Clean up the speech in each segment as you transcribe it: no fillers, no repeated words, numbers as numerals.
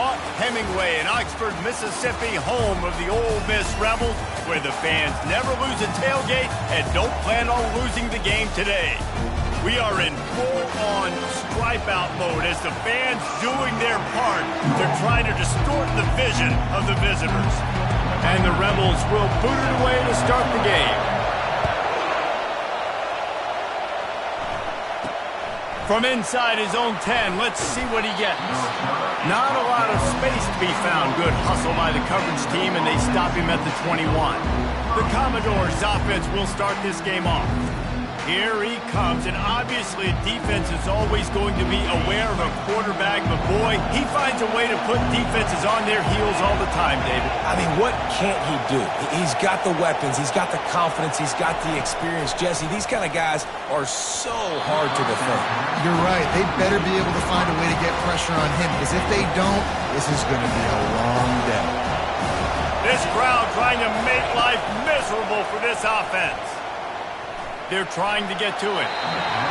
Hawk Hemingway in Oxford, Mississippi, home of the Ole Miss Rebels, where the fans never lose a tailgate and don't plan on losing the game today. We are in full-on stripe-out mode as the fans doing their part to try to distort the vision of the visitors. And the Rebels will boot it away to start the game. From inside his own 10, let's see what he gets. Not a lot of space to be found. Good hustle by the coverage team, and they stop him at the 21. The Commodores' offense will start this game off. Here he comes, and obviously defense is always going to be aware of a quarterback, but boy, he finds a way to put defenses on their heels all the time, David. I mean, what can't he do? He's got the weapons, he's got the confidence, he's got the experience. Jesse, these kind of guys are so hard to defend. You're right. They better be able to find a way to get pressure on him, because if they don't, this is going to be a long day. This crowd trying to make life miserable for this offense. They're trying to get to it.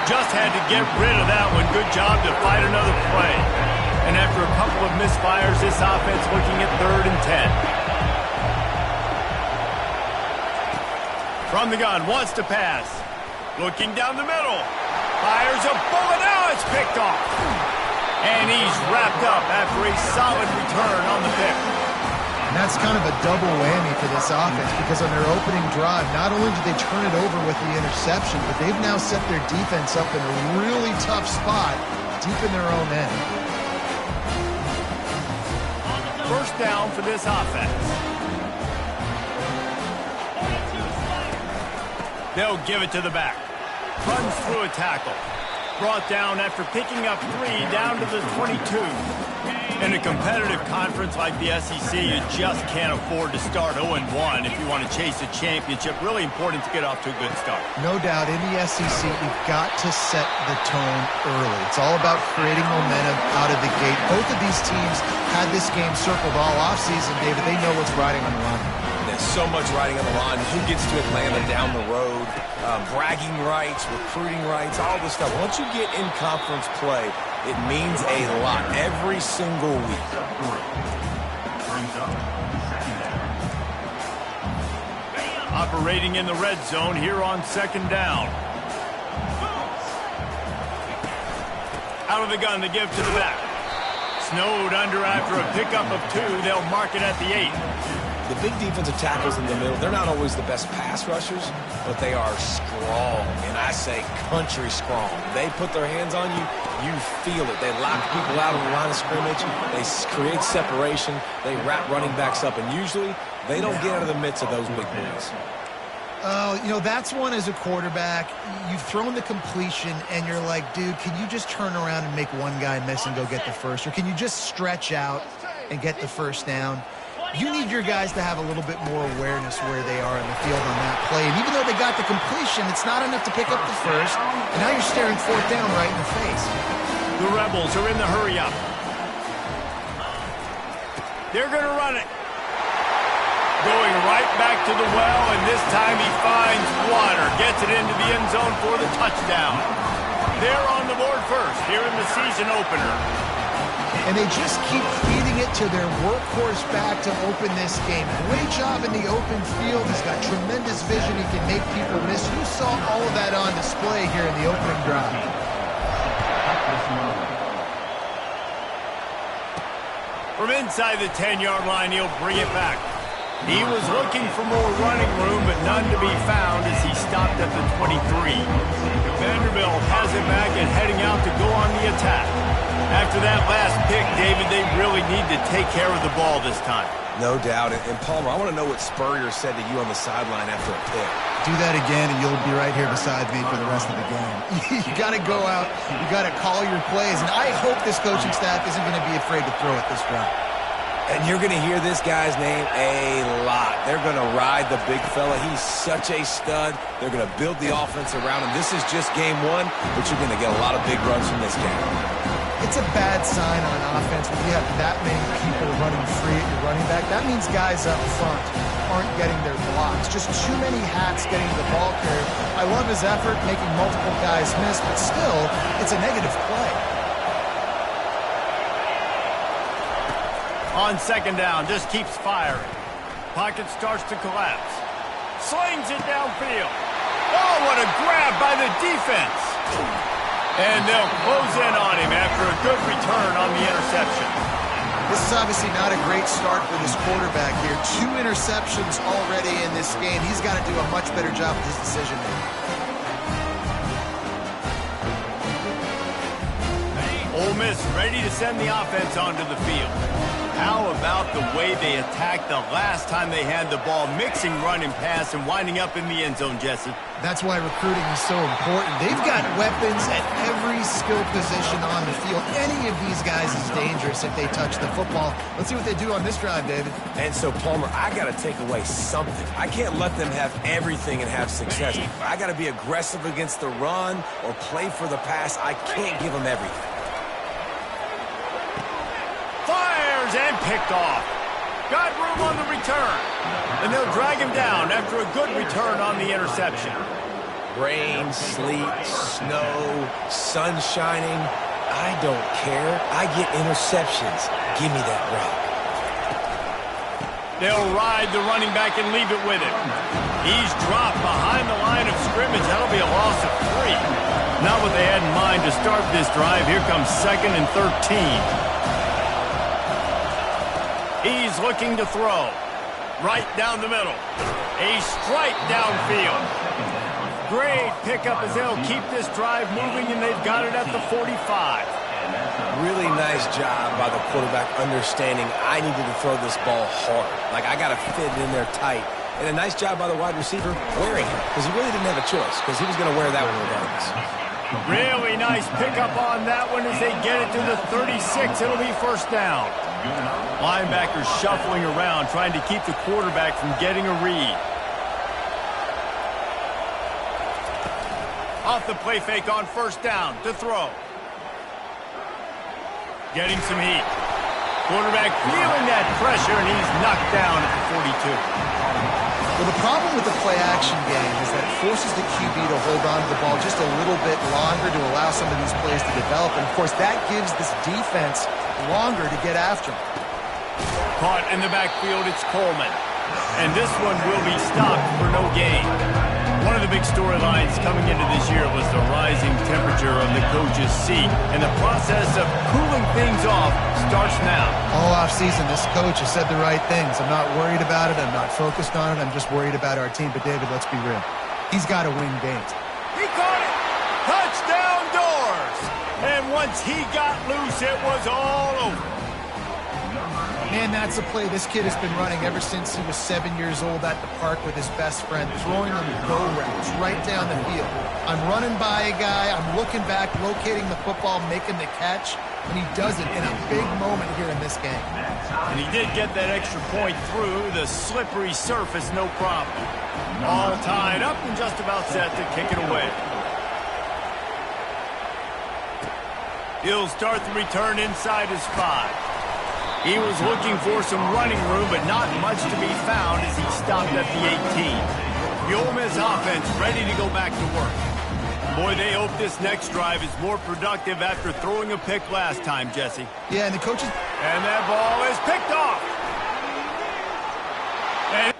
Just had to get rid of that one. Good job to fight another play. And after a couple of misfires, this offense looking at 3rd and 10. From the gun, wants to pass. Looking down the middle. Fires a bullet. Now it's picked off. And he's wrapped up after a solid return on the pick. And that's kind of a double whammy for this offense, because on their opening drive, not only did they turn it over with the interception, but they've now set their defense up in a really tough spot deep in their own end. First down for this offense. They'll give it to the back. Runs through a tackle. Brought down after picking up 3 down to the 22. In a competitive conference like the SEC, you just can't afford to start 0-1 if you want to chase a championship. Really important to get off to a good start. No doubt, in the SEC, you've got to set the tone early. It's all about creating momentum out of the gate. Both of these teams had this game circled all offseason, David. They know what's riding on the line. There's so much riding on the line. Who gets to Atlanta down the road? Bragging rights, recruiting rights, all this stuff. Once you get in conference play, it means a lot every single week. Operating in the red zone here on 2nd down. Out of the gun to give to the back. Snowed under after a pickup of 2. They'll mark it at the 8. The big defensive tackles in the middle, they're not always the best pass rushers, but they are strong, and I say country strong. They put their hands on you, you feel it. They lock people out on the line of scrimmage. They create separation. They wrap running backs up, and usually they don't get out of the midst of those big boys. You know, that's one as a quarterback. You've thrown the completion, and you're like, dude, can you just turn around and make one guy miss and go get the first? Or can you just stretch out and get the first down? You need your guys to have a little bit more awareness where they are in the field on that play. And even though they got the completion, it's not enough to pick up the first. And now you're staring 4th down right in the face. The Rebels are in the hurry-up. They're going to run it. Going right back to the well, and this time he finds water. Gets it into the end zone for the touchdown. They're on the board first here in the season opener. And they just keep feeding it to their workhorse back to open this game. Great job in the open field. He's got tremendous vision. He can make people miss. You saw all of that on display here in the opening drive. From inside the 10-yard line, he'll bring it back. He was looking for more running room, but none to be found as he stopped at the 23. Vanderbilt has it back and heading out to go on the attack. After that last pick, David, they really need to take care of the ball this time. No doubt. And Palmer, I want to know what Spurrier said to you on the sideline after a pick. Do that again, and you'll be right here beside me for the rest of the game. You got to go out. You got to call your plays. And I hope this coaching staff isn't going to be afraid to throw it this drive. And you're going to hear this guy's name a lot. They're going to ride the big fella. He's such a stud. They're going to build the offense around him. This is just game 1, but you're going to get a lot of big runs from this game. It's a bad sign on offense when you have that many people running free at your running back. That means guys up front aren't getting their blocks. Just too many hats getting the ball carried. I love his effort, making multiple guys miss, but still, it's a negative play. On second down, just keeps firing. Pocket starts to collapse. Slings it downfield. Oh, what a grab by the defense. And they'll close in on him after a good return on the interception. This is obviously not a great start for this quarterback here. 2 interceptions already in this game. He's got to do a much better job with his decision making. Ole Miss ready to send the offense onto the field. How about the way they attacked the last time they had the ball, mixing run and pass and winding up in the end zone, Jesse? That's why recruiting is so important. They've got weapons at every skill position on the field. Any of these guys is dangerous if they touch the football. Let's see what they do on this drive, David. And so, Palmer, I got to take away something. I can't let them have everything and have success. I got to be aggressive against the run or play for the pass. I can't give them everything. Fires and picked off. Got room on the return. And they'll drag him down after a good return on the interception. Rain, sleet, snow, sun shining. I don't care. I get interceptions. Give me that rock. They'll ride the running back and leave it with him. He's dropped behind the line of scrimmage. That'll be a loss of 3. Not what they had in mind to start this drive. Here comes 2nd and 13. He's looking to throw. Right down the middle. A strike downfield. Great pickup as they'll keep this drive moving, and they've got it at the 45. Really nice job by the quarterback understanding I needed to throw this ball hard. Like, I got to fit it in there tight. And a nice job by the wide receiver wearing it, because he really didn't have a choice, because he was going to wear that one regardless. Really nice pickup on that one as they get it to the 36. It'll be first down. Linebackers shuffling around, trying to keep the quarterback from getting a read. Off the play fake on first down to throw. Getting some heat. Quarterback feeling that pressure, and he's knocked down at the 42. Well, the problem with the play-action game is that it forces the QB to hold on to the ball just a little bit longer to allow some of these plays to develop. And, of course, that gives this defense longer to get after him. Caught in the backfield, it's Coleman. And this one will be stopped for no gain. One of the big storylines coming into this year was the rising temperature of the coach's seat. And the process of cooling things off starts now. All offseason, this coach has said the right things. I'm not worried about it. I'm not focused on it. I'm just worried about our team. But, David, let's be real. He's got to win games. He caught it! Touchdown doors! And once he got loose, it was all over. Man, that's a play this kid has been running ever since he was 7 years old at the park with his best friend, throwing them go routes right down the field. I'm running by a guy, I'm looking back, locating the football, making the catch, and he does it in a big moment here in this game. And he did get that extra point through the slippery surface, no problem. All tied up and just about set to kick it away. He'll start the return inside his 5. He was looking for some running room, but not much to be found as he stopped at the 18. The Ole Miss offense ready to go back to work. Boy, they hope this next drive is more productive after throwing a pick last time, Jesse. Yeah, and the coaches... And that ball is picked off. And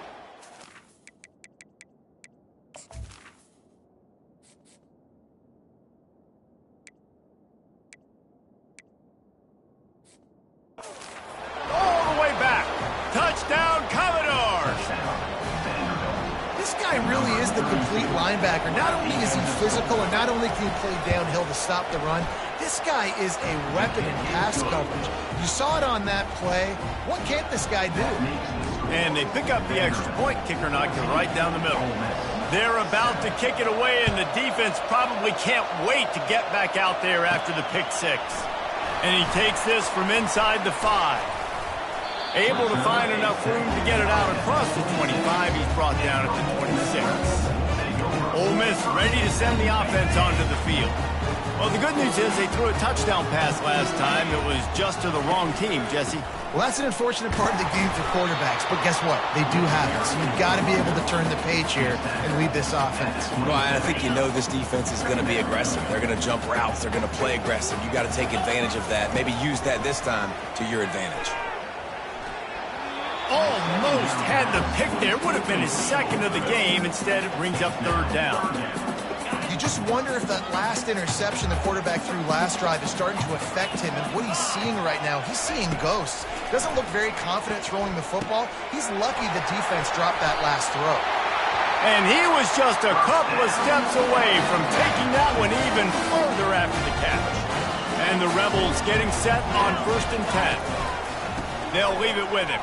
linebacker. Not only is he physical and not only can he play downhill to stop the run, this guy is a weapon in pass coverage. You saw it on that play. What can't this guy do? And they pick up the extra point. Kicker knocked it right down the middle. They're about to kick it away, and the defense probably can't wait to get back out there after the pick 6. And he takes this from inside the 5. Able to find enough room to get it out across the 25. He's brought down at the 26. Ole Miss ready to send the offense onto the field. Well, the good news is they threw a touchdown pass last time. It was just to the wrong team, Jesse. Well, that's an unfortunate part of the game for quarterbacks, but guess what? They do have it, so you've got to be able to turn the page here and lead this offense. Well, I think you know this defense is going to be aggressive. They're going to jump routes. They're going to play aggressive. You got to take advantage of that. Maybe use that this time to your advantage. almost had the pick there. Would have been his second of the game. Instead, it brings up third down. You just wonder if that last interception the quarterback threw last drive is starting to affect him and what he's seeing right now. He's seeing ghosts. Doesn't look very confident throwing the football. He's lucky the defense dropped that last throw. And he was just a couple of steps away from taking that one even further after the catch. And the Rebels getting set on 1st and 10. They'll leave it with him.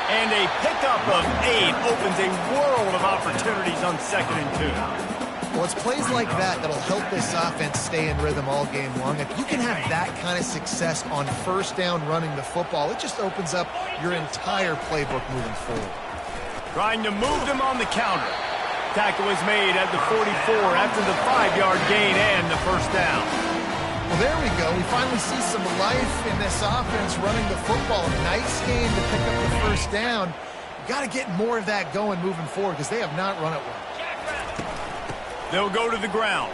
And a pickup of 8 opens a world of opportunities on 2nd and 2. Well, it's plays like that that'll help this offense stay in rhythm all game long. If you can have that kind of success on 1st down running the football, it just opens up your entire playbook moving forward. Trying to move them on the counter. Tackle is made at the 44 after the 5-yard gain and the 1st down. Well, there we go. We finally see some life in this offense running the football. Nice game to pick up the 1st down. Got to get more of that going moving forward because they have not run it well. They'll go to the ground.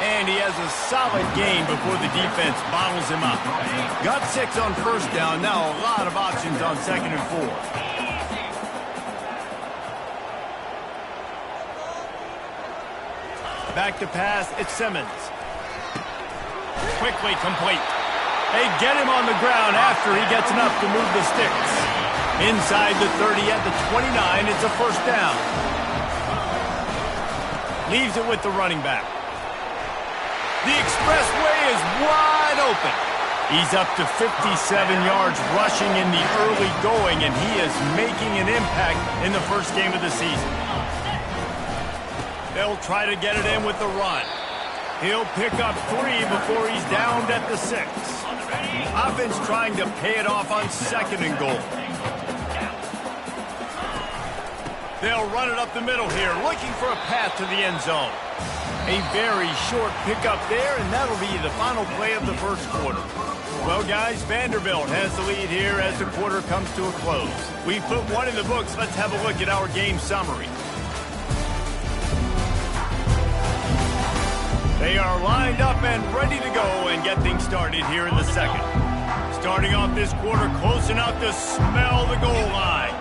And he has a solid gain before the defense bottles him up. Got 6 on 1st down. Now a lot of options on 2nd and 4. Back to pass, it's Simmons. Quickly complete. They get him on the ground after he gets enough to move the sticks. Inside the 30 at the 29, it's a 1st down. Leaves it with the running back. The expressway is wide open. He's up to 57 yards rushing in the early going, and he is making an impact in the 1st game of the season. They'll try to get it in with the run. He'll pick up 3 before he's downed at the 6. Offense trying to pay it off on 2nd and goal. They'll run it up the middle here, looking for a path to the end zone. A very short pickup there, and that'll be the final play of the 1st quarter. Well, guys, Vanderbilt has the lead here as the quarter comes to a close. We've put one in the books. Let's have a look at our game summary. They are lined up and ready to go and get things started here in the 2nd. Starting off this quarter close enough to smell the goal line.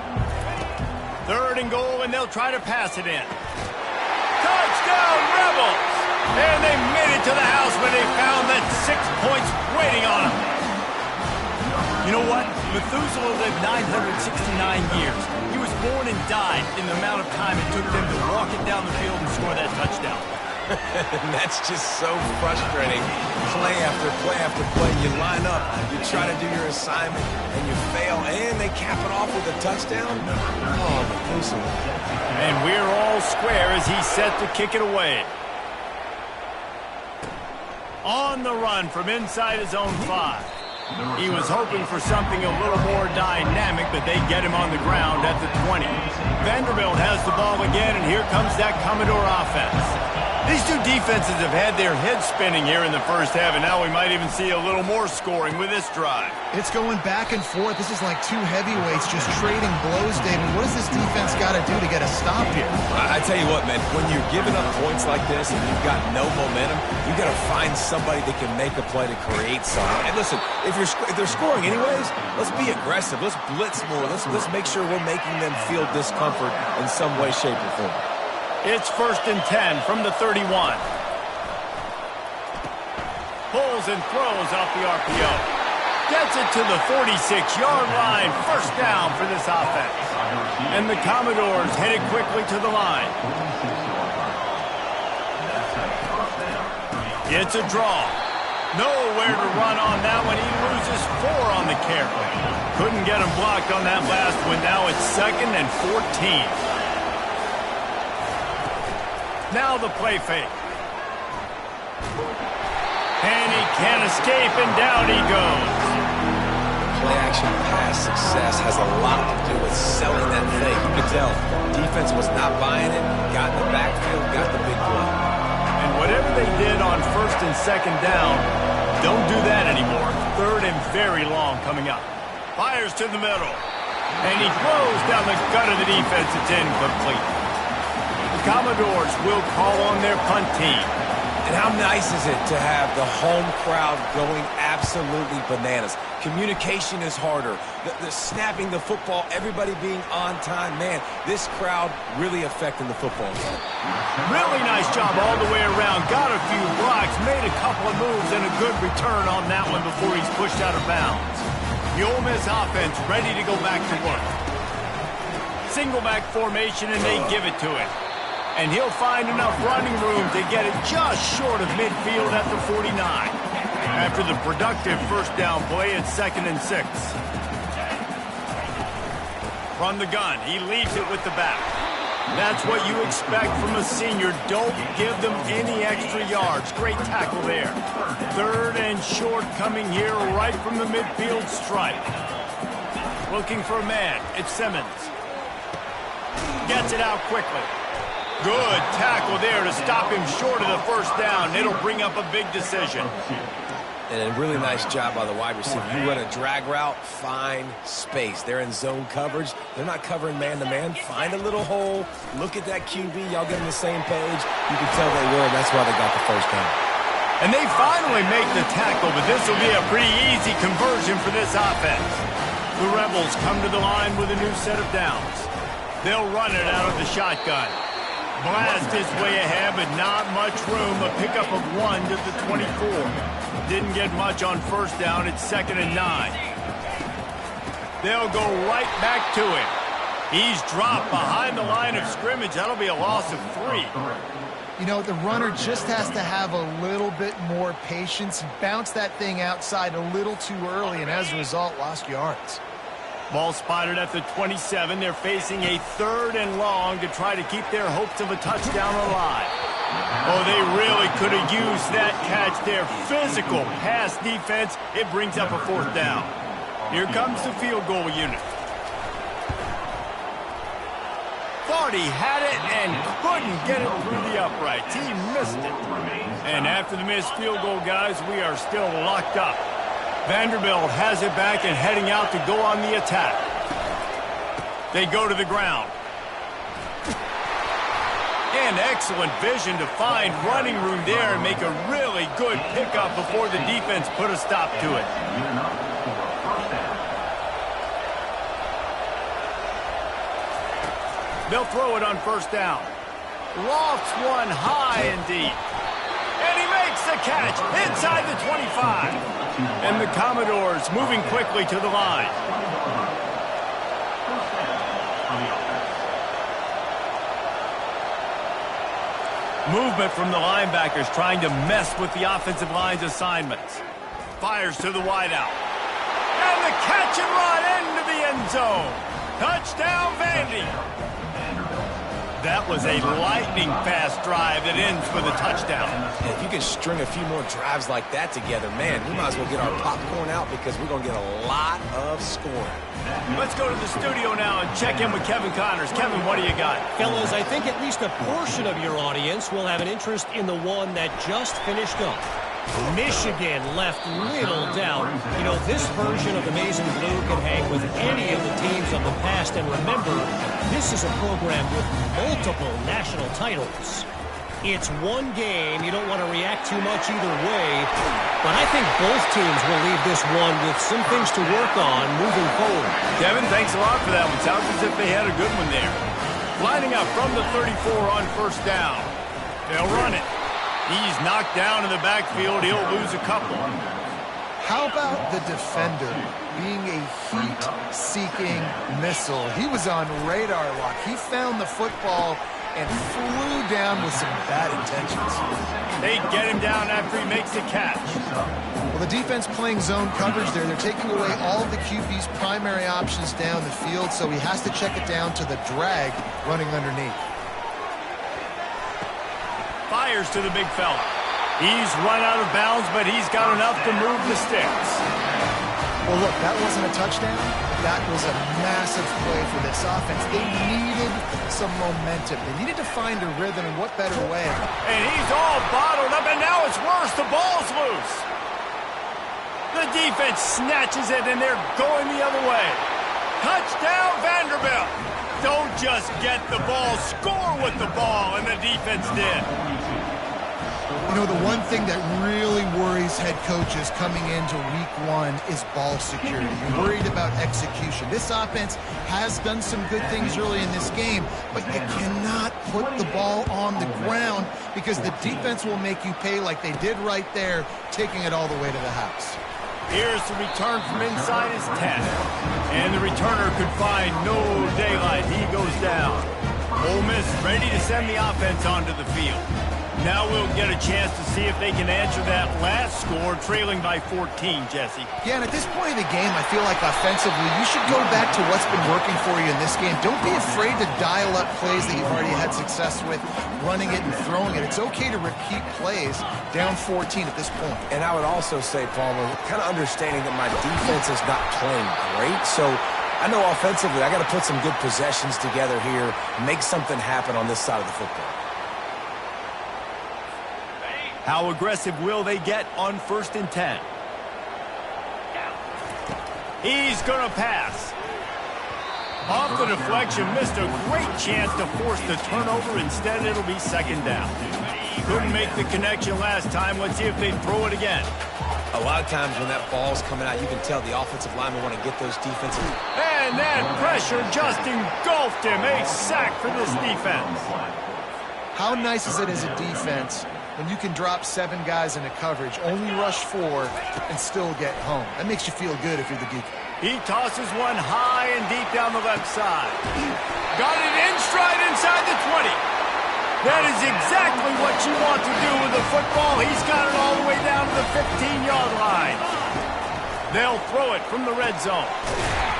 3rd and goal, and they'll try to pass it in. Touchdown, Rebels! And they made it to the house when they found that 6 points waiting on them. You know what? Methuselah lived 969 years. He was born and died in the amount of time it took them to walk it down the field and score that touchdown. And that's just so frustrating. Play after play after play. You line up, you try to do your assignment, and you fail, and they cap it off with a touchdown? Oh, Methuselah. And we're all square as he's set to kick it away. On the run from inside his own 5. He was hoping for something a little more dynamic, but they get him on the ground at the 20. Vanderbilt has the ball again, and here comes that Commodore offense. These two defenses have had their heads spinning here in the 1st half, and now we might even see a little more scoring with this drive. It's going back and forth. This is like 2 heavyweights just trading blows, David. What does this defense got to do to get a stop here? I tell you what, man, when you're giving up points like this and you've got no momentum, you got to find somebody that can make a play to create something. And listen, if they're scoring anyways, let's be aggressive. Let's blitz more. Let's make sure we're making them feel discomfort in some way, shape, or form. It's 1st and 10 from the 31. Pulls and throws off the RPO. Gets it to the 46-yard line. 1st down for this offense. And the Commodores headed quickly to the line. It's a draw. Nowhere to run on that one. He loses 4 on the carry. Couldn't get him blocked on that last one. Now it's 2nd and 14. Now the play fake. And he can't escape, and down he goes. Play-action pass success has a lot to do with selling that fake. You can tell defense was not buying it, got in the backfield, got the big play. And whatever they did on 1st and 2nd down, don't do that anymore. 3rd and very long coming up. Fires to the middle. And he throws down the gut of the defense. It's incomplete. Commodores will call on their punt team. And how nice is it to have the home crowd going absolutely bananas? Communication is harder. The snapping the football, everybody being on time. Man, this crowd really affecting the football game. Really nice job all the way around. Got a few blocks, made a couple of moves, and a good return on that one before he's pushed out of bounds. The Ole Miss offense ready to go back to work. Single back formation, and they give it to him. And he'll find enough running room to get it just short of midfield at the 49. After the productive first down play at 2nd and 6. From the gun, he leaves it with the back. That's what you expect from a senior. Don't give them any extra yards. Great tackle there. 3rd and short coming here right from the midfield stripe. Looking for a man. It's Simmons. Gets it out quickly. Good tackle there to stop him short of the first down. It'll bring up a big decision. And a really nice job by the wide receiver. You run a drag route, find space. They're in zone coverage. They're not covering man-to-man. Find a little hole. Look at that QB. Y'all get on the same page. You can tell they were, and that's why they got the first down. And they finally make the tackle, but this will be a pretty easy conversion for this offense. The Rebels come to the line with a new set of downs. They'll run it out of the shotgun. Blast his way ahead, but not much room. A pickup of 1 to the 24. Didn't get much on first down. It's 2nd and 9. They'll go right back to him. He's dropped behind the line of scrimmage. That'll be a loss of 3. You know, the runner just has to have a little bit more patience. Bounce that thing outside a little too early, and as a result, lost yards. Ball spotted at the 27. They're facing a 3rd and long to try to keep their hopes of a touchdown alive. Oh, they really could have used that catch there. Physical pass defense. It brings up a 4th down. Here comes the field goal unit. Thought he had it and couldn't get it through the uprights. He missed it. And after the missed field goal, guys, we are still locked up. Vanderbilt has it back and heading out to go on the attack. They go to the ground. And excellent vision to find running room there and make a really good pickup before the defense put a stop to it. They'll throw it on first down. Lofts one high and deep. And he makes the catch inside the 25. And the Commodores moving quickly to the line. Movement from the linebackers trying to mess with the offensive line's assignments. Fires to the wideout. And the catch and run into the end zone. Touchdown, Vandy. That was a lightning-fast drive that ends with a touchdown. And if you can string a few more drives like that together, man, we might as well get our popcorn out because we're going to get a lot of scoring. Let's go to the studio now and check in with Kevin Connors. Kevin, what do you got? Fellas, I think at least a portion of your audience will have an interest in the one that just finished up. Michigan left little doubt. You know, this version of the Maize and Blue can hang with any of the teams of the past. And remember, this is a program with multiple national titles. It's one game. You don't want to react too much either way. But I think both teams will leave this one with some things to work on moving forward. Kevin, thanks a lot for that one. Sounds as if they had a good one there. Lining up from the 34 on first down. They'll run it. He's knocked down in the backfield. He'll lose a couple. How about the defender being a heat-seeking missile? He was on radar lock. He found the football and flew down with some bad intentions. They get him down after he makes the catch. Well, the defense playing zone coverage there. They're taking away all of the QB's primary options down the field, so he has to check it down to the drag running underneath. Fires to the big fella. He's run out of bounds, but he's got enough to move the sticks. Well, look, that wasn't a touchdown. That was a massive play for this offense. They needed some momentum. They needed to find a rhythm, and what better way? And he's all bottled up, and now it's worse. The ball's loose. The defense snatches it, and they're going the other way. Touchdown, Vanderbilt. Don't just get the ball, score with the ball, and the defense did. You know, the one thing that really worries head coaches coming into week one is ball security. You're worried about execution. This offense has done some good things early in this game, but you cannot put the ball on the ground because the defense will make you pay like they did right there, taking it all the way to the house. Here's the return from inside his 10. And the returner could find no daylight. He goes down. Ole Miss ready to send the offense onto the field. Now we'll get a chance to see if they can answer that last score, trailing by 14, Jesse. Yeah, and at this point of the game, I feel like offensively, you should go back to what's been working for you in this game. Don't be afraid to dial up plays that you've already had success with, running it and throwing it. It's okay to repeat plays down 14 at this point. And I would also say, Palmer, kind of understanding that my defense is not playing great, so I know offensively I got to put some good possessions together here, make something happen on this side of the football. How aggressive will they get on 1st and 10? He's going to pass. Off the deflection, missed a great chance to force the turnover. Instead, it'll be 2nd down. Couldn't make the connection last time. Let's see if they throw it again. A lot of times when that ball's coming out, you can tell the offensive linemen want to get those defenses. And that pressure just engulfed him. A sack for this defense. How nice is it as a defense when you can drop 7 guys in a coverage, only rush 4, and still get home? That makes you feel good if you're the Deacon. He tosses one high and deep down the left side. Got it in stride inside the 20. That is exactly what you want to do with the football. He's got it all the way down to the 15-yard line. They'll throw it from the red zone.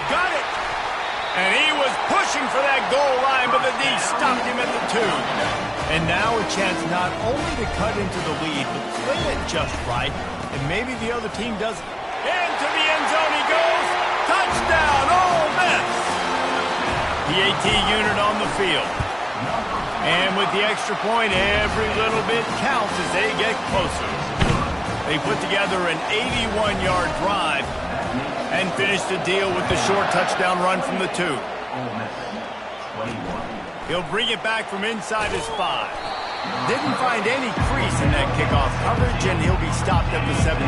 Got it. And he was pushing for that goal line, but the D stopped him at the 2. And now a chance not only to cut into the lead, but play it just right, and maybe the other team doesn't. Into the end zone he goes. Touchdown, Ole Miss. The AT unit on the field. And with the extra point, every little bit counts as they get closer. They put together an 81-yard drive and finish the deal with the short touchdown run from the 2. He'll bring it back from inside his 5. Didn't find any crease in that kickoff coverage, and he'll be stopped at the 17.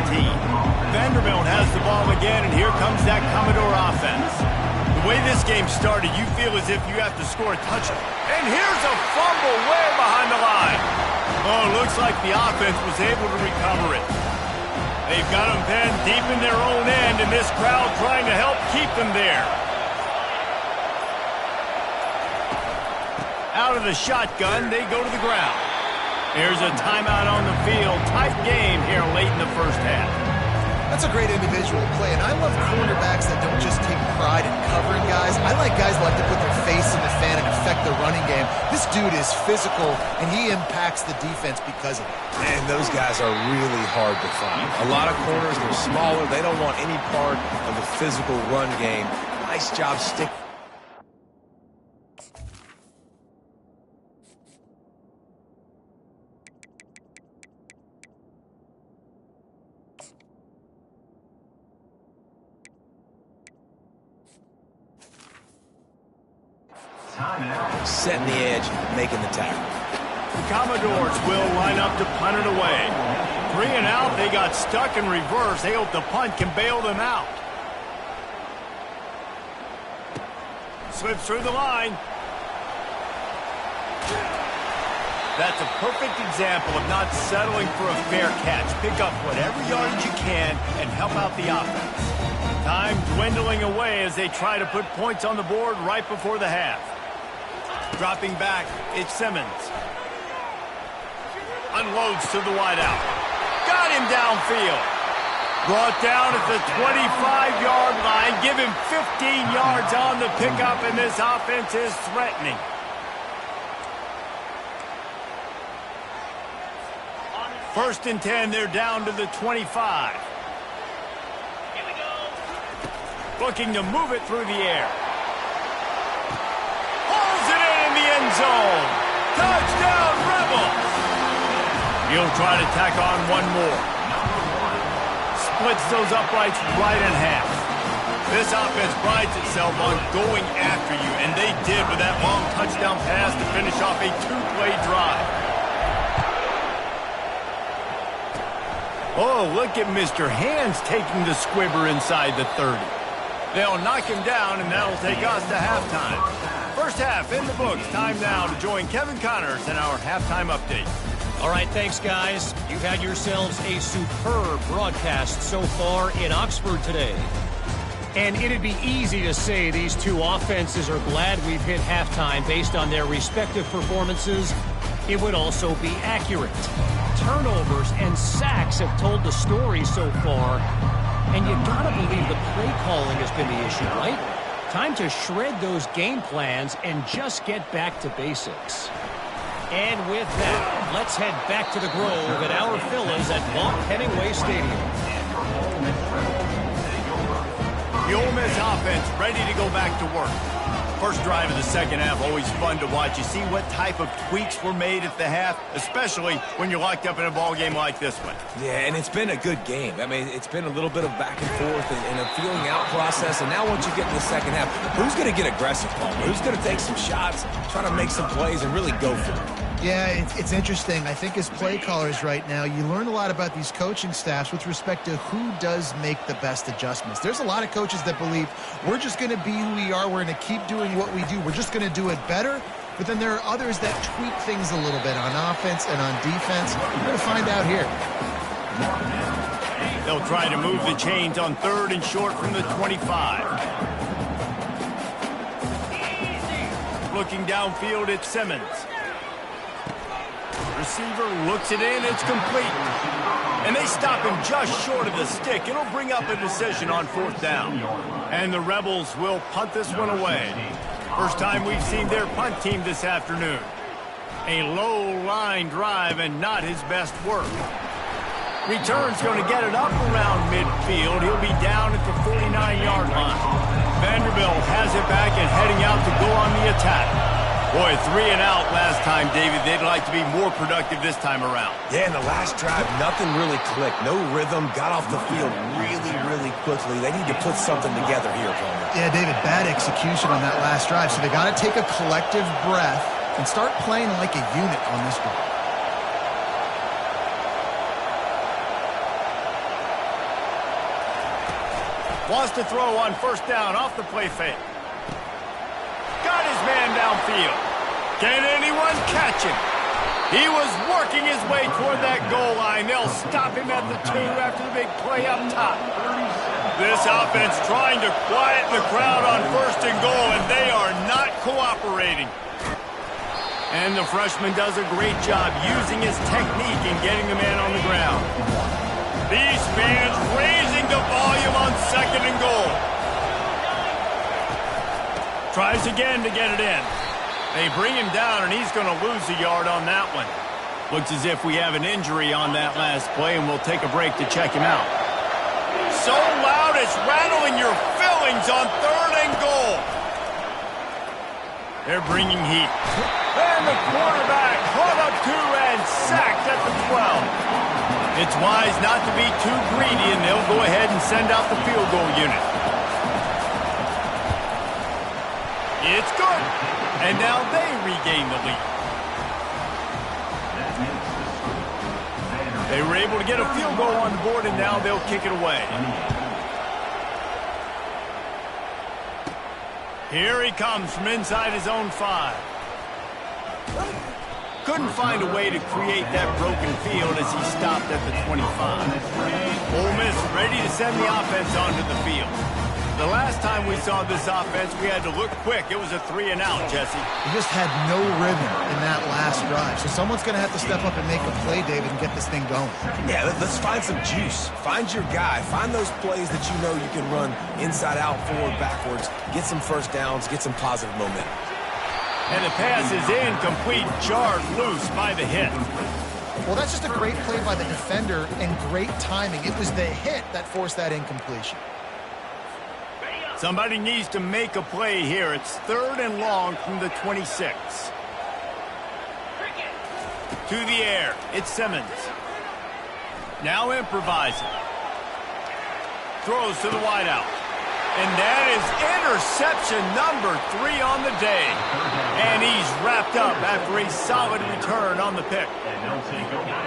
Vanderbilt has the ball again, and here comes that Commodore offense. The way this game started, you feel as if you have to score a touchdown. And here's a fumble way behind the line. Oh, looks like the offense was able to recover it. They've got them penned deep in their own end, and this crowd trying to help keep them there. Out of the shotgun, they go to the ground. There's a timeout on the field. Tight game here late in the first half. That's a great individual play, and I love cornerbacks that don't just take pride in covering guys. I like guys that like to put their face in the fan and affect the running game. This dude is physical, and he impacts the defense because of it. And those guys are really hard to find. A lot of corners, they're smaller. They don't want any part of the physical run game. Nice job sticking. Setting the edge, making the tackle. The Commodores will line up to punt it away. 3 and out, they got stuck in reverse. They hope the punt can bail them out. Slips through the line. That's a perfect example of not settling for a fair catch. Pick up whatever yardage you can and help out the offense. Time dwindling away as they try to put points on the board right before the half. Dropping back, it's Simmons. Unloads to the wideout. Got him downfield. Brought down at the 25-yard line. Give him 15 yards on the pickup, and this offense is threatening. First and 10, they're down to the 25. Looking to move it through the air. Pulls it in the end zone. Touchdown, Rebels. He'll try to tack on one more. Splits those uprights right in half. This offense prides itself on going after you, and they did with that long touchdown pass to finish off a 2-play drive. Oh, look at Mr. Hands taking the squibber inside the 30. They'll knock him down, and that'll take us to halftime. First half in the books. Time now to join Kevin Connors in our halftime update. All right, thanks, guys. You've had yourselves a superb broadcast so far in Oxford today. And it'd be easy to say these two offenses are glad we've hit halftime based on their respective performances. It would also be accurate. Turnovers and sacks have told the story so far. And you gotta believe the play calling has been the issue, right? Time to shred those game plans and just get back to basics. And with that, let's head back to the Grove at our Villas at Vaught-Hemingway Stadium. The Ole Miss offense ready to go back to work. First drive of the second half, always fun to watch. You see what type of tweaks were made at the half, especially when you're locked up in a ball game like this one. Yeah, and it's been a good game. I mean, it's been a little bit of back and forth and a feeling out process. And now once you get in the second half, who's going to get aggressive, Palmer? Who's going to take some shots, try to make some plays, and really go for it? Yeah, it's interesting. I think as play callers right now, you learn a lot about these coaching staffs with respect to who does make the best adjustments. There's a lot of coaches that believe we're just going to be who we are. We're going to keep doing what we do. We're just going to do it better. But then there are others that tweak things a little bit on offense and on defense. We're going to find out here. They'll try to move the chains on third and short from the 25. Looking downfield, it's Simmons. Receiver looks it in, it's complete. And they stop him just short of the stick. It'll bring up a decision on fourth down. And the Rebels will punt this one away. First time we've seen their punt team this afternoon. A low line drive and not his best work. Return's going to get it up around midfield. He'll be down at the 49-yard line. Vanderbilt has it back and heading out to go on the attack. Boy, 3 and out last time, David. They'd like to be more productive this time around. Yeah, in the last drive, nothing really clicked. No rhythm, got off the field really quickly. They need to put something together here, Palmer. Yeah, David, bad execution on that last drive. So they got to take a collective breath and start playing like a unit on this one. Wants to throw on first down off the play fake. Got his man downfield. Can anyone catch him? He was working his way toward that goal line. They'll stop him at the 2 after the big play up top. This offense trying to quiet the crowd on first and goal, and they are not cooperating. And the freshman does a great job using his technique and getting the man on the ground. These fans raising the volume on second and goal. Tries again to get it in. They bring him down, and he's going to lose a yard on that one. Looks as if we have an injury on that last play, and we'll take a break to check him out. So loud it's rattling your fillings on third and goal. They're bringing heat. And the quarterback caught up to and sacked at the 12. It's wise not to be too greedy, and they'll go ahead and send out the field goal unit. It's good. And now they regain the lead. They were able to get a field goal on the board, and now they'll kick it away. Here he comes from inside his own 5. Couldn't find a way to create that broken field as he stopped at the 25. Ole Miss ready to send the offense onto the field. The last time we saw this offense, we had to look quick. It was a 3 and out, Jesse. We just had no rhythm in that last drive. So someone's going to have to step up and make a play, David, and get this thing going. Yeah, let's find some juice. Find your guy. Find those plays that you know you can run inside out, forward, backwards. Get some first downs. Get some positive momentum. And the pass is incomplete, jarred loose by the hit. Well, that's just a great play by the defender and great timing. It was the hit that forced that incompletion. Somebody needs to make a play here. It's 3rd and long from the 26. To the air. It's Simmons. Now improvising. Throws to the wideout. And that is interception number 3 on the day. And he's wrapped up after a solid return on the pick.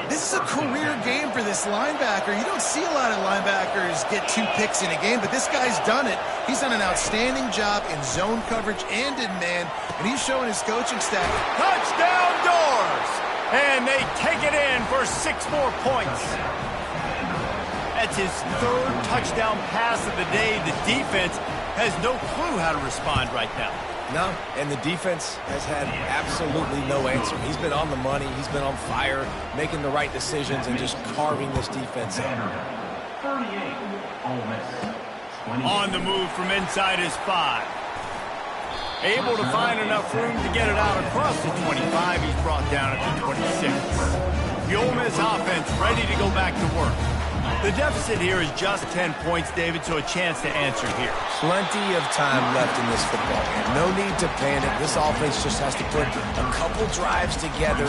This is a career game for this linebacker. You don't see a lot of linebackers get 2 picks in a game, but this guy's done it. He's done an outstanding job in zone coverage and in man, and he's showing his coaching staff. Touchdown Doors! And they take it in for 6 more points. That's his 3rd touchdown pass of the day. The defense has no clue how to respond right now. No, and the defense has had absolutely no answer. He's been on the money. He's been on fire, making the right decisions and just carving this defense up. On the move from inside his 5. Able to find enough room to get it out across the 25. He's brought down at the 26. The Ole Miss offense ready to go back to work. The deficit here is just 10 points, David, so a chance to answer here. Plenty of time left in this football game. No need to panic. This offense just has to put a couple drives together.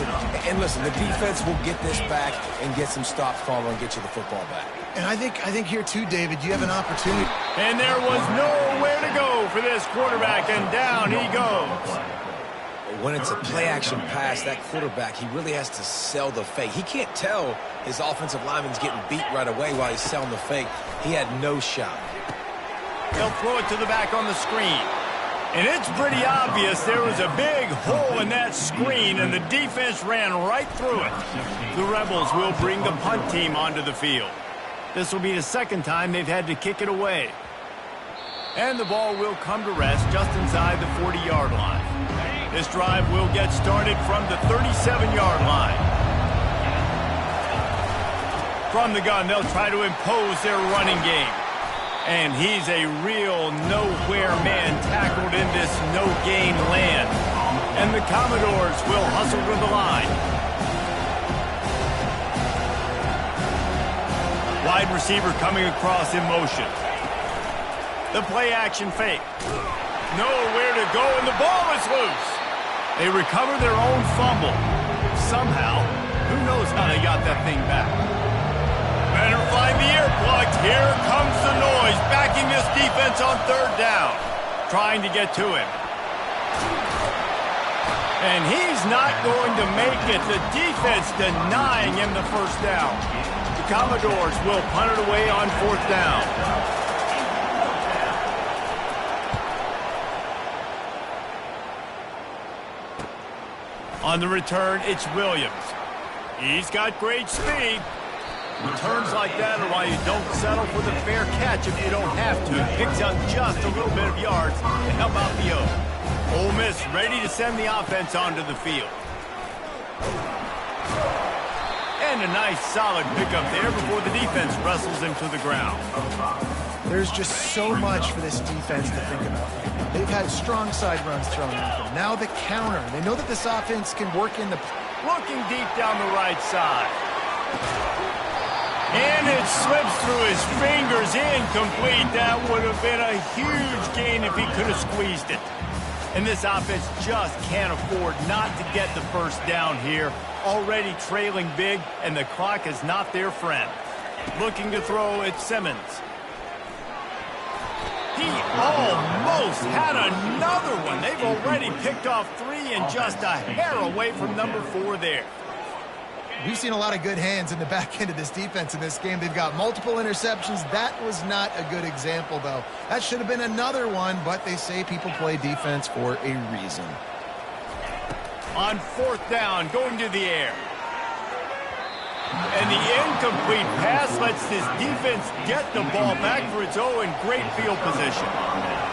And listen, the defense will get this back and get some stops, Palmer, and get you the football back. And I think here too, David, you have an opportunity. And there was nowhere to go for this quarterback, and down he goes. When it's a play-action pass, that quarterback, he really has to sell the fake. He can't tell his offensive lineman's getting beat right away while he's selling the fake. He had no shot. They'll throw it to the back on the screen. And it's pretty obvious there was a big hole in that screen, and the defense ran right through it. The Rebels will bring the punt team onto the field. This will be the 2nd time they've had to kick it away. And the ball will come to rest just inside the 40-yard line. This drive will get started from the 37-yard line. From the gun, they'll try to impose their running game. And he's a real nowhere man tackled in this no-gain land. And the Commodores will hustle to the line. Wide receiver coming across in motion. The play-action fake. Nowhere to go, and the ball is loose. They recover their own fumble. Somehow, who knows how they got that thing back. Better find the earplugs. Here comes the noise, backing this defense on 3rd down. Trying to get to him. And he's not going to make it. The defense denying him the 1st down. The Commodores will punt it away on 4th down. On the return, it's Williams. He's got great speed. Returns like that are why you don't settle for the fair catch if you don't have to. Picks up just a little bit of yards to help out the O. Ole Miss ready to send the offense onto the field. And a nice solid pickup there before the defense wrestles him to the ground. There's just so much for this defense to think about. They've had strong side runs thrown at them. Now the counter. They know that this offense can work in the... Looking deep down the right side. And it slips through his fingers, incomplete. That would have been a huge gain if he could have squeezed it. And this offense just can't afford not to get the 1st down here. Already trailing big, and the clock is not their friend. Looking to throw at Simmons. He almost had another one. They've already picked off 3 and just a hair away from number 4 there. We've seen a lot of good hands in the back end of this defense in this game. They've got multiple interceptions. That was not a good example, though. That should have been another one, but they say people play defense for a reason. On 4th down, going to the air. And the incomplete pass lets this defense get the ball back for its own great field position.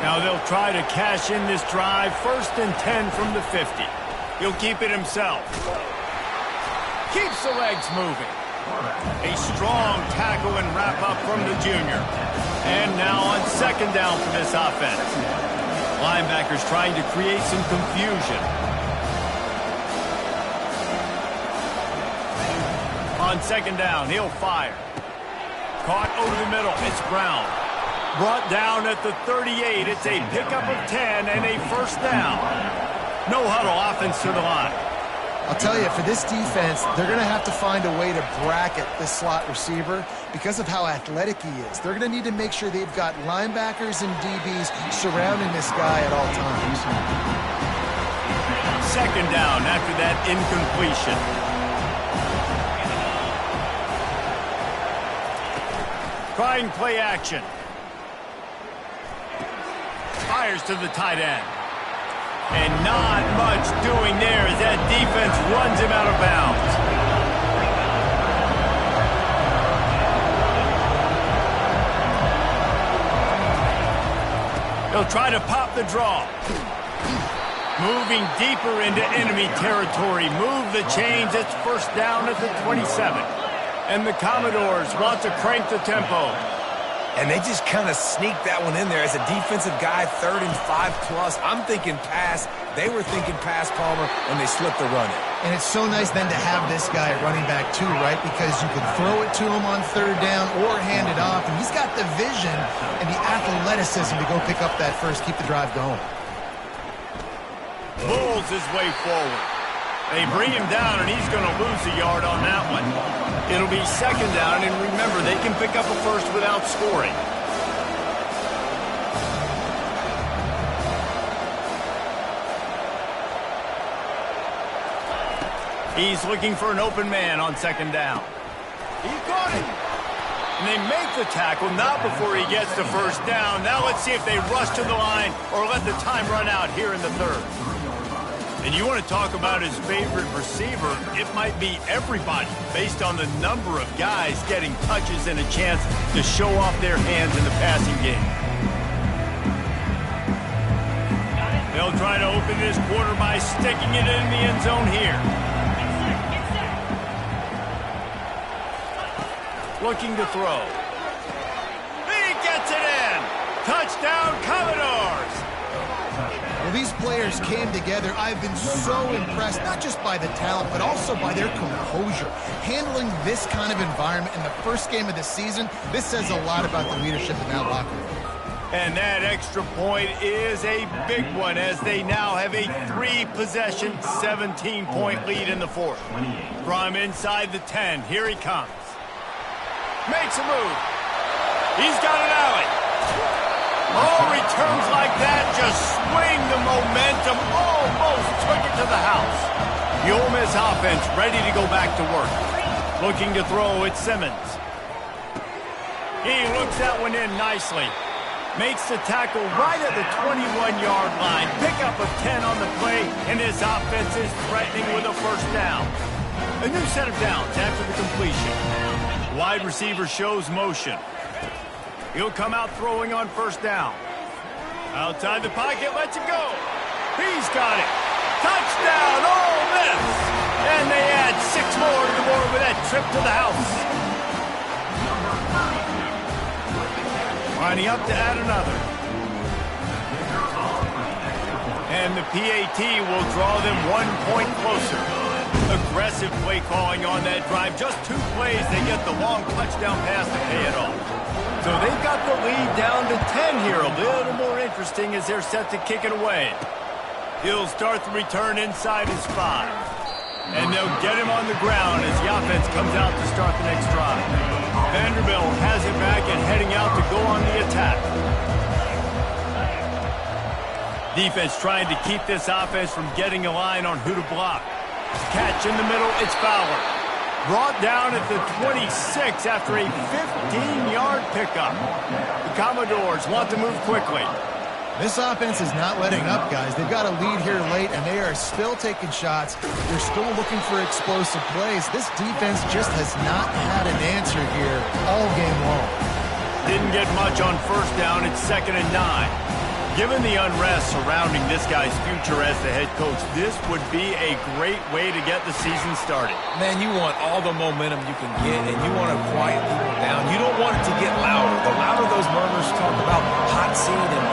Now they'll try to cash in this drive. 1st and 10 from the 50. He'll keep it himself. Keeps the legs moving. A strong tackle and wrap up from the junior. And now on 2nd down for this offense. Linebackers trying to create some confusion. On 2nd down, he'll fire. Caught over the middle. It's Brown. Brought down at the 38. It's a pickup of 10 and a 1st down. No huddle offense to the line. I'll tell you, for this defense, they're going to have to find a way to bracket this slot receiver because of how athletic he is. They're going to need to make sure they've got linebackers and DBs surrounding this guy at all times. Second down after that incompletion. Trying play action. Fires to the tight end. And not much doing there as that defense runs him out of bounds. They'll try to pop the draw. Moving deeper into enemy territory. Move the chains. It's first down at the 27. And the Commodores want to crank the tempo. And they just kind of sneaked that one in there as a defensive guy, 3rd and 5+. I'm thinking pass. They were thinking pass, Palmer, and they slipped the run in. And it's so nice then to have this guy at running back too, right? Because you can throw it to him on 3rd down or hand it off. And he's got the vision and the athleticism to go pick up that first, keep the drive going. Pulls his way forward. They bring him down, and he's going to lose a yard on that one. It'll be second down, and remember, they can pick up a first without scoring. He's looking for an open man on second down. He got it. And they make the tackle, not before he gets the first down. Now let's see if they rush to the line or let the time run out here in the 3rd. And you want to talk about his favorite receiver, it might be everybody based on the number of guys getting touches and a chance to show off their hands in the passing game. They'll try to open this quarter by sticking it in the end zone here. Looking to throw. He gets it in! Touchdown, Commodores! Well, these players came together. I've been so impressed, not just by the talent, but also by their composure. Handling this kind of environment in the first game of the season, this says a lot about the leadership in that locker room. And that extra point is a big one as they now have a 3-possession, 17-point lead in the 4th. From inside the 10, here he comes. Makes a move. He's got an alley. Oh, returns like that just swing the momentum. Almost took it to the house. The Ole Miss offense ready to go back to work. Looking to throw, it's Simmons. He looks that one in nicely. Makes the tackle right at the 21-yard line. Pickup of 10 on the play, and his offense is threatening with a first down. A new set of downs after the completion. Wide receiver shows motion. He'll come out throwing on first down. Outside the pocket, lets it go. He's got it. Touchdown, Ole Miss! And they add 6 more to the board with that trip to the house. Lining up to add another. And the PAT will draw them 1 point closer. Aggressive play calling on that drive. Just 2 plays, they get the long touchdown pass to pay it off. So they've got the lead down to 10 here. A little more interesting as they're set to kick it away. He'll start the return inside his 5. And they'll get him on the ground as the offense comes out to start the next drive. Vanderbilt has it back and heading out to go on the attack. Defense trying to keep this offense from getting a line on who to block. Catch in the middle, it's Fowler. Brought down at the 26 after a 15-yard pickup. The Commodores want to move quickly. This offense is not letting up, guys. They've got a lead here late, and they are still taking shots. They're still looking for explosive plays. This defense just has not had an answer here all game long. Didn't get much on first down. It's 2nd and 9. Given the unrest surrounding this guy's future as the head coach, this would be a great way to get the season started. Man, you want all the momentum you can get, and you want to quiet people down. You don't want it to get louder. The louder those murmurs talk about hot seat, and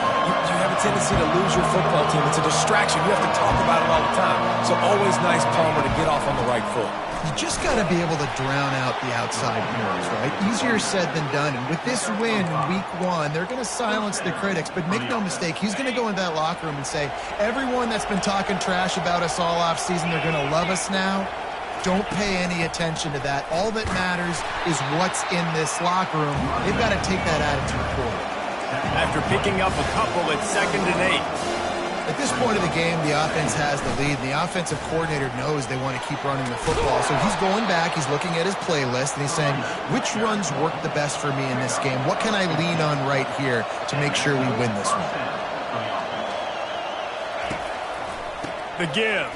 you have a tendency to lose your football team. It's a distraction. You have to talk about it all the time. So always nice, Palmer, to get off on the right foot. You just got to be able to drown out the outside noise, right? Easier said than done. And with this win in week 1, they're going to silence the critics. But make no mistake, he's going to go into that locker room and say, everyone that's been talking trash about us all offseason, they're going to love us now. Don't pay any attention to that. All that matters is what's in this locker room. They've got to take that attitude forward. After picking up a couple at 2nd and 8. At this point of the game, the offense has the lead. The offensive coordinator knows they want to keep running the football. So he's going back, he's looking at his playlist, and he's saying, which runs work the best for me in this game? What can I lean on right here to make sure we win this one? The give.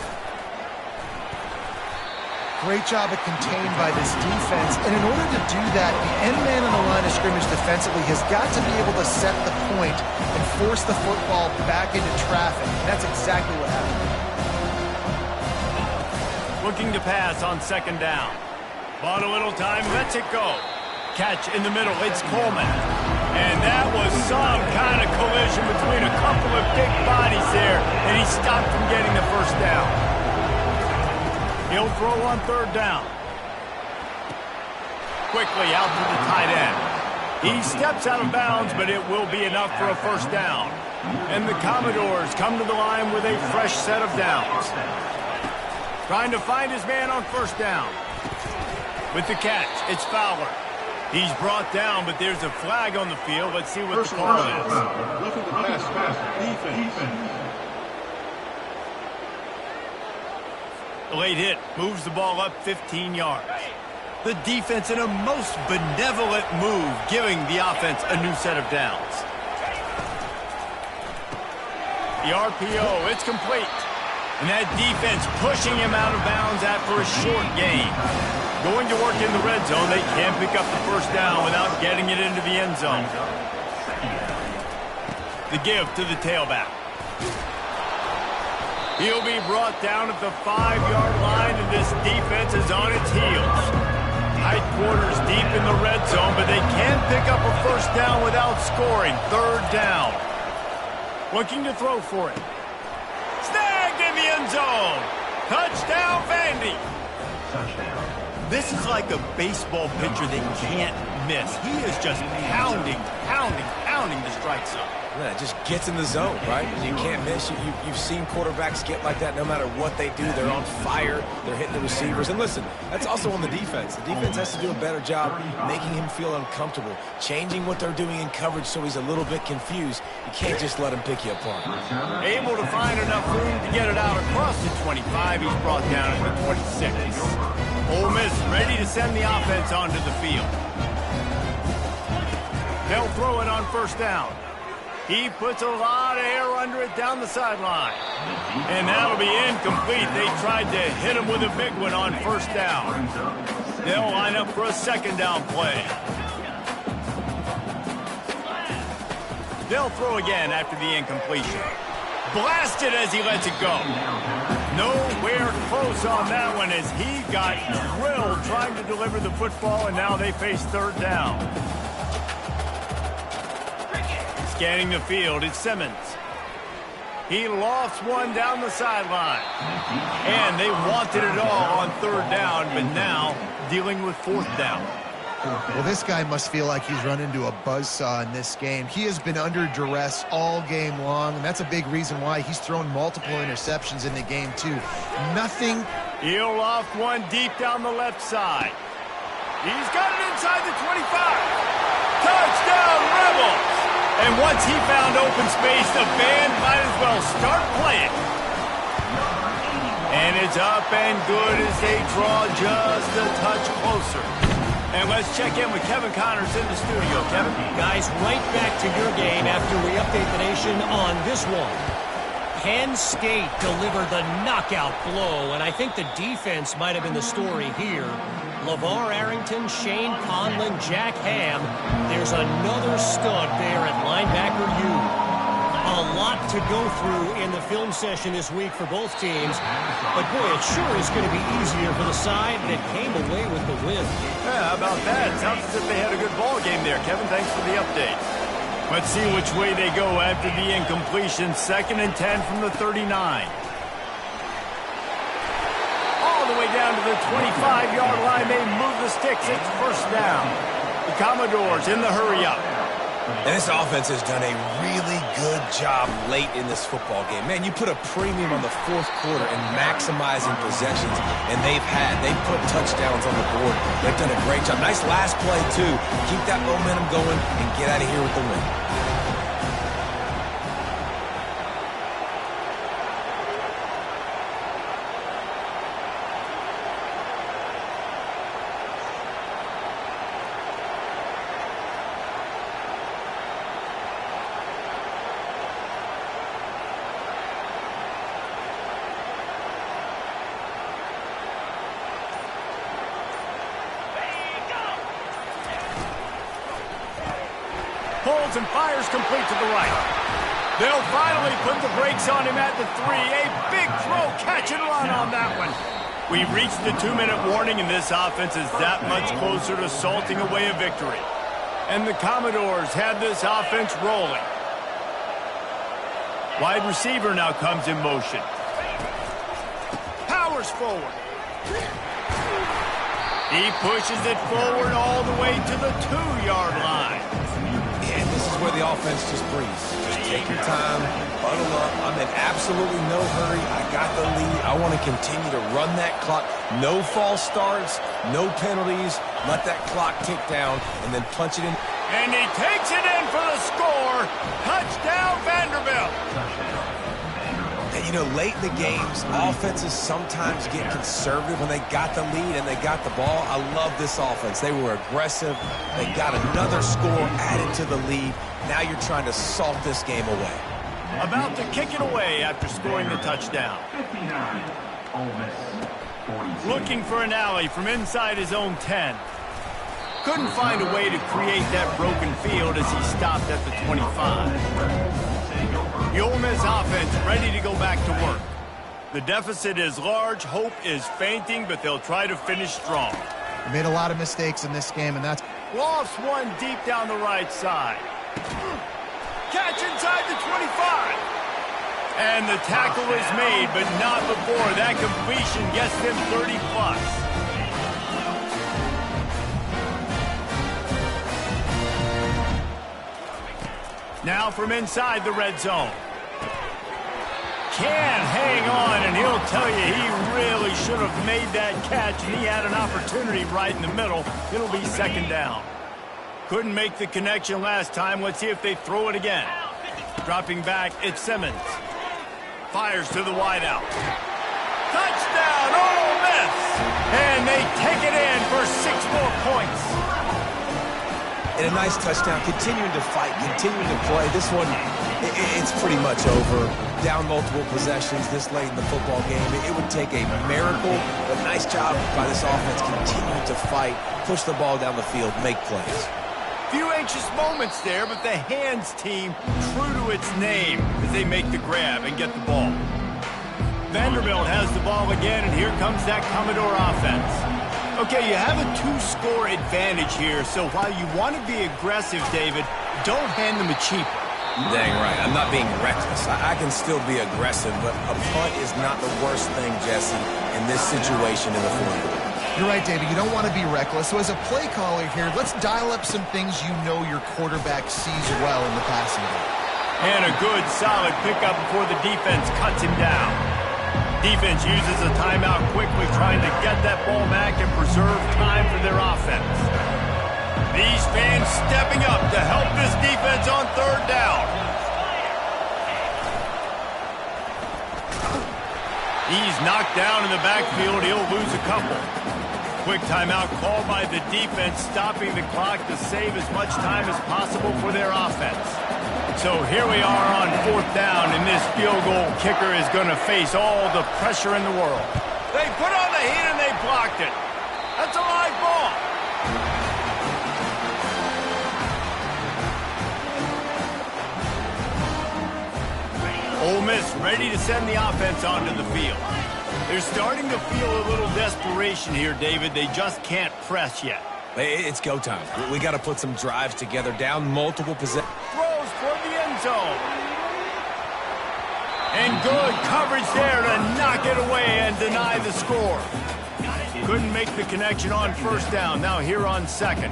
Great job of contained by this defense. And in order to do that, the end man on the line of scrimmage defensively has got to be able to set the point and force the football back into traffic. And that's exactly what happened. Looking to pass on 2nd down. Bought a little time, lets it go. Catch in the middle, it's Coleman. And that was some kind of collision between a couple of big bodies there, and he stopped from getting the first down. He'll throw on 3rd down. Quickly out to the tight end. He steps out of bounds, but it will be enough for a first down. And the Commodores come to the line with a fresh set of downs. Trying to find his man on 1st down. With the catch, it's Fowler. He's brought down, but there's a flag on the field. Let's see what the call is. Defense. The late hit moves the ball up 15 yards. The defense in a most benevolent move, giving the offense a new set of downs. The RPO, it's complete. And that defense pushing him out of bounds after a short gain. Going to work in the red zone, they can't pick up the first down without getting it into the end zone. The give to the tailback. He'll be brought down at the 5-yard line, and this defense is on its heels. Tight quarters deep in the red zone, but they can't pick up a first down without scoring. 3rd down. Looking to throw for it. Snagged in the end zone. Touchdown, Vandy. This is like a baseball pitcher they can't miss. He is just pounding the strike zone. Yeah, it just gets in the zone, right? You can't miss. You've seen quarterbacks get like that no matter what they do. They're on fire. They're hitting the receivers. And listen, that's also on the defense. The defense has to do a better job making him feel uncomfortable, changing what they're doing in coverage so he's a little bit confused. You can't just let him pick you apart. Able to find enough room to get it out across the 25. He's brought down at the 26. Ole Miss ready to send the offense onto the field. They'll throw it on 1st down. He puts a lot of air under it down the sideline. And that'll be incomplete. They tried to hit him with a big one on 1st down. They'll line up for a 2nd down play. They'll throw again after the incompletion. Blasted as he lets it go. Nowhere close on that one as he got drilled trying to deliver the football, and now they face 3rd down. Scanning the field, it's Simmons. He lofts one down the sideline. And they wanted it all on 3rd down, but now dealing with 4th down. Well, this guy must feel like he's run into a buzzsaw in this game. He has been under duress all game long, and that's a big reason why he's thrown multiple interceptions in the game, too. Nothing. He'll loft one deep down the left side. He's got it inside the 25. Touchdown, Rebels! And once he found open space, the band might as well start playing. And it's up and good as they draw just a touch closer. And let's check in with Kevin Connors in the studio. Kevin? Guys, right back to your game after we update the nation on this one. Penn State delivered the knockout blow, and I think the defense might have been the story here. LeVar Arrington, Shane Conlon, Jack Ham. There's another stud there at linebacker U. A lot to go through in the film session this week for both teams. But, boy, it sure is going to be easier for the side that came away with the win. Yeah, how about that? Sounds as if they had a good ball game there. Kevin, thanks for the update. Let's see which way they go after the incompletion. 2nd and 10 from the 39. All the way down to the 25-yard line. They move the sticks. It's 1st down. The Commodores in the hurry-up. And this offense has done a really good job late in this football game. Man, you put a premium on the 4th quarter and maximizing possessions, and they've put touchdowns on the board. They've done a great job. Nice last play, too. Keep that momentum going and get out of here with the win. Pulls and fires complete to the right. They'll finally put the brakes on him at the 3. A big throw, catch and run on that one. We've reached the 2-minute warning, and this offense is that much closer to salting away a victory. And the Commodores have this offense rolling. Wide receiver now comes in motion. Powers forward. He pushes it forward all the way to the 2-yard line. And this is where the offense just breathes. Just take your time, huddle up. I'm in absolutely no hurry. I got the lead. I want to continue to run that clock. No false starts, no penalties. Let that clock tick down and then punch it in. And he takes it in for the score. Touchdown, Vanderbilt. And, you know, late in the games, offenses sometimes get conservative when they got the lead and they got the ball. I love this offense. They were aggressive. They got another score added to the lead. Now you're trying to salt this game away. About to kick it away after scoring the touchdown. Looking for an alley from inside his own 10. Couldn't find a way to create that broken field as he stopped at the 25. The Ole Miss offense ready to go back to work. The deficit is large. Hope is fainting, but they'll try to finish strong. They made a lot of mistakes in this game, and that's... Lofts one deep down the right side. Catch inside the 25. And the tackle is made, but not before that completion gets them 30+. Now from inside the red zone. Can hang on, and he'll tell you he really should have made that catch, and he had an opportunity right in the middle. It'll be 2nd down. Couldn't make the connection last time. Let's see if they throw it again. Dropping back, it's Simmons. Fires to the wideout. Touchdown, Ole Miss! And they take it in for 6 more points. And a nice touchdown, continuing to fight, continuing to play. This one, it's pretty much over. Down multiple possessions this late in the football game. It would take a miracle, but nice job by this offense continuing to fight, push the ball down the field, make plays. Few anxious moments there, but the hands team true to its name as they make the grab and get the ball. Vanderbilt has the ball again, and here comes that Commodore offense. Okay, you have a 2-score advantage here, so while you want to be aggressive, David, don't hand them a cheaper. Dang right. I'm not being reckless. I can still be aggressive, but a punt is not the worst thing, Jesse, in this situation in the fourth quarter. You're right, David. You don't want to be reckless. So as a play caller here, let's dial up some things you know your quarterback sees well in the passing game. And a good, solid pickup before the defense cuts him down. Defense uses a timeout quickly, trying to get that ball back and preserve time for their offense. These fans stepping up to help this defense on 3rd down. He's knocked down in the backfield. He'll lose a couple. Quick timeout called by the defense, stopping the clock to save as much time as possible for their offense. So here we are on 4th down, and this field goal kicker is going to face all the pressure in the world. They put on the heat, and they blocked it. That's a live ball. Ole Miss ready to send the offense onto the field. They're starting to feel a little desperation here, David. They just can't press yet. It's go time. We got to put some drives together, down multiple possessions. Throws end zone. And good coverage there to knock it away and deny the score. Couldn't make the connection on first down. Now here on second.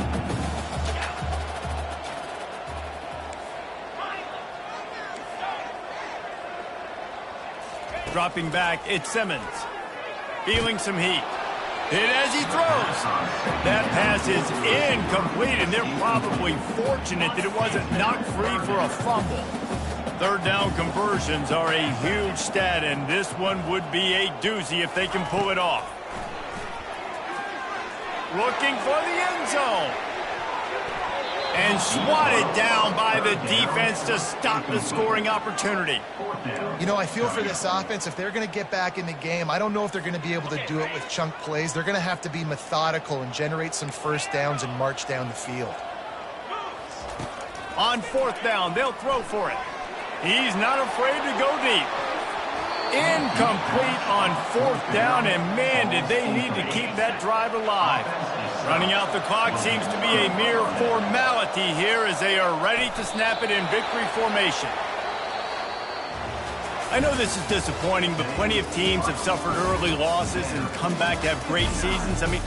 Dropping back, it's Simmons. Feeling some heat. Hit as he throws. That pass is incomplete, and they're probably fortunate that it wasn't knocked free for a fumble. Third down conversions are a huge stat, and this one would be a doozy if they can pull it off. Looking for the end zone. And swatted down by the defense to stop the scoring opportunity. You know, I feel for this offense, if they're going to get back in the game, I don't know if they're going to be able to do it with chunk plays. They're going to have to be methodical and generate some first downs and march down the field. On fourth down, they'll throw for it. He's not afraid to go deep. Incomplete on fourth down, and man, did they need to keep that drive alive. Running out the clock seems to be a mere formality here as they are ready to snap it in victory formation. I know this is disappointing, but plenty of teams have suffered early losses and come back to have great seasons. I mean,